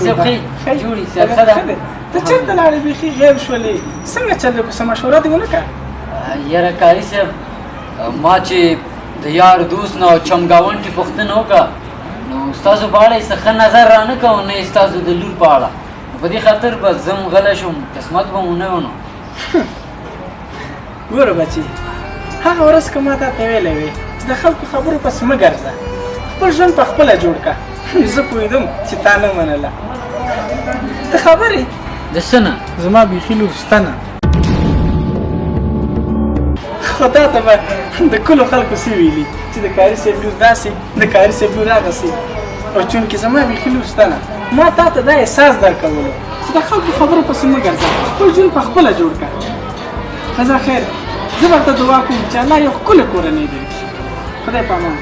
صاحب خیر جوړي صاحب ښه ده ته چېرته لاړې بیخي غیب شولې څنګه چل دی که څه مشوره دې ونه کړه یاره کاري صاحب ما چې د یار دوست نه او چمګاونډ کې پوښتنه وکړه نو ستاسو په اړه یې څه ښه نظر رانه کړ او نه یې ستاسو د لور په اړه په دې خاطر بس زه هم غلی شوم قسمت به مو نه و نو ګوره بچي هغه ورځ که ما تا ته ویلی وې چې د خلکو خبرو پسې مه ګرځه خپل ژوند په خپله جوړ کړه زه پوهېدم چې تا نه منله ته خبرې د څه نه زما بیخي لور شته نه خو تا ته به د کلو خلکو څه ویلي چې د کاري صاحب لور داسې د کاري صاحب لور هغسې او چونکې زما بیخي لور شته نه ما تا ته دا احساس درکولو چې د خلکو خبرو پسې مه ګرځه خپل ژوند په خپله جوړ کړه ښځه خیر زه به ورته دعا کوم چې الله یو ښکلې کورنۍ دې وکړي خدای په امان